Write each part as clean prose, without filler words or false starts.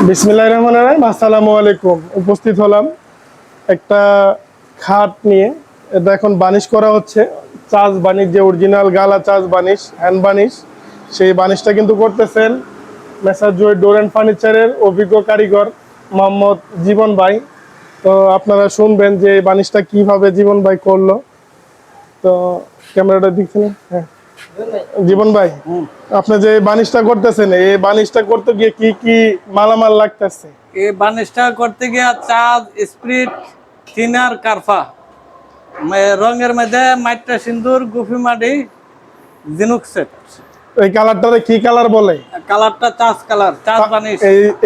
বিসমিল্লাহির রহমানির রহিম। আসসালামু আলাইকুম। উপস্থিত হলাম একটা খাট নিয়ে। এটা এখন বানিশ করা হচ্ছে। চাষ বানিশ, যে অরিজিনাল গালা চাষ বানিশ, হ্যান্ড বানিশ, সেই বানিশটা কিন্তু করতেছেন মেসার জয় ডোর অ্যান্ড ফার্নিচারের অভিজ্ঞ কারিগর মোহাম্মদ জীবন ভাই। তো আপনারা শুনবেন যে এই বানিশটা কিভাবে জীবন ভাই করলো। তো ক্যামেরাটা দেখছিলেন? হ্যাঁ জীবন ভাই, আপনি যে বানিশটা করতেছেন, এই বানিশটা করতে গিয়ে কি কি মালামাল লাগতেছে? এই বার্নিশটা করতে গিয়া চাঁদ, স্প্রিট, থিনার, কারফা, রঙের মধ্যে মাইট্রা সিন্দুর, গুফি মাটি, জিনুক সেট। এই কালারটারে কি কালার বলে? কালারটা চাষ কালার, চাষ বানিশ।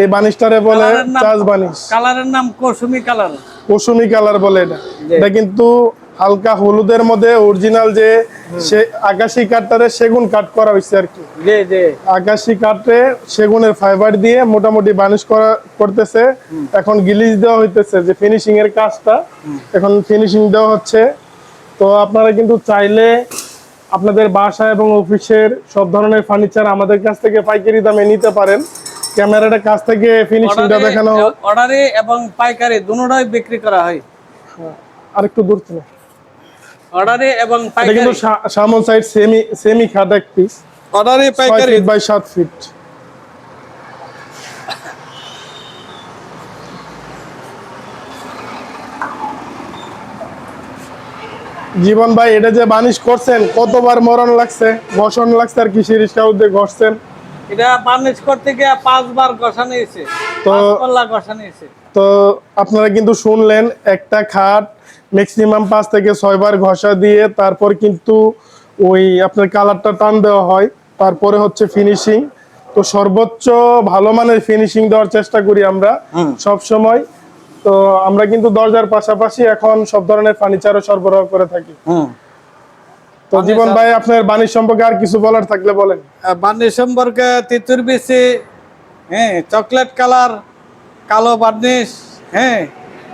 এই বানিশটারে বলে চাষ বানিশ। কালারের নাম কৌসুমি কালার। কুসুমি কালার বলে এটা। এটা কিন্তু হালকা হলুদের মধ্যে অরিজিনাল যে সে আকাশি কাঠটারে সেগুন কাঠ করা হয়েছে আর কি। জি জি। আকাশি কাঠে সেগুনের ফাইবার দিয়ে মোটামুটি বানিশ করতেছে। এখন গিলিজ দেওয়া হইতেছে, যে ফিনিশিং এর কাজটা এখন ফিনিশিং দেওয়া হচ্ছে। তো আপনারা কিন্তু চাইলে আপনাদের বাসা এবং অফিসের সব ধরনের ফার্নিচার আমাদের কাছ থেকে পাইকারি দামে নিতে পারেন। ক্যামেরাটা কাছ থেকে ফিনিশিংটা দেখানো। অর্ডারে এবং পাইকারি দুটোই বিক্রি করা হয়। আরেকটু দূর থেকে অর্ডারে এবং এটা পাইকারি। কিন্তু সামন সাইড সেমি খাট এক পিস, অর্ডারে পাইকারি 6 ফিট বাই 7 ফিট। জীবন ভাই, এটা যে বানিশ করছেন কতবার মরণ লাগছে, ঘষণ লাগছে আর কি সিরিজ কাউতে ঘষছেন? এটা বার্নিশ করতে গিয়ে 5 বার ঘষা নিয়েছে, তো 5 পাল্লা ঘষা নিয়েছে। তো আপনারা কিন্তু শুনলেন, একটা খাট ম্যাক্সিমাম 5 থেকে 6 বার ঘষা দিয়ে তারপর কিন্তু ওই আপনার কালারটা টান দেওয়া হয়, তারপরে হচ্ছে ফিনিশিং। তো সর্বোচ্চ ভালো মানের ফিনিশিং দেওয়ার চেষ্টা করি আমরা সব সময়। তো আমরা কিন্তু দরজার পাশাপাশি এখন সব ধরনের ফার্নিচারও সরবরাহ করে থাকি। তো জীবন ভাই, আপনার বানিশ সম্পর্কে আর কিছু বলার থাকলে বলেন। বার্নিশ সম্পর্কে তিতুর বিচি, হ্যাঁ, চকলেট কালার, কালো বার্নিশ, হ্যাঁ,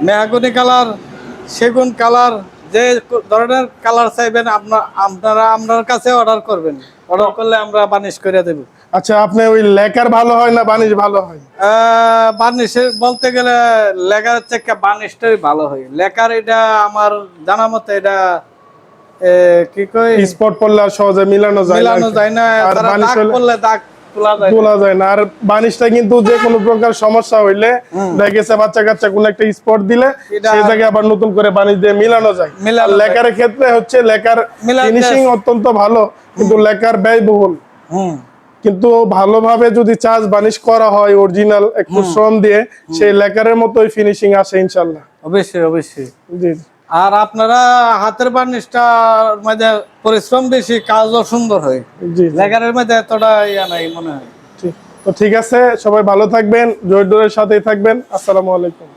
মেহগনি কালার, সেগুন কালার, যে ধরনের কালার চাইবেন আপনারা আপনার কাছে অর্ডার করবেন। অর্ডার করলে আমরা বার্নিশ করে দেব। আচ্ছা, আপনি ওই লেকার ভালো হয় না বানিশ ভালো হয়? বার্নিশের বলতে গেলে লেকারের থেকে বার্নিশটাই ভালো হয়। লেকার এটা আমার জানা মতে এটা কি কই, স্পট পড়লে আর সহজে মিলানো যায় না। আর তারা বানিশ দাগ পড়লে দাগ তোলা যায় না। আর বানিশটা কিন্তু যে কোনো প্রকার সমস্যা হইলে দেখা গেছে বাচ্চা কাচ্চা কোনো একটা স্পট দিলে সেই জায়গায় আবার নতুন করে বানিশ দিয়ে মিলানো যায়। লেকারের ক্ষেত্রে হচ্ছে লেকার ফিনিশিং অত্যন্ত ভালো, কিন্তু লেকার ব্যয়বহুল। কিন্তু ভালোভাবে যদি চাষ বানিশ করা হয় অরিজিনাল একটু শ্রম দিয়ে, সেই লেকারের মতোই ফিনিশিং আসে ইনশাআল্লাহ। অবশ্যই অবশ্যই। জি। আর আপনারা হাতের বার্নিশটার মধ্যে পরিশ্রম বেশি, কাজও সুন্দর হয়। জি, লেকারের মধ্যে এতটা ইয়া নাই মনে হয়। তো ঠিক আছে, সবাই ভালো থাকবেন, জয় ডোরের সাথেই থাকবেন। আসসালামু আলাইকুম।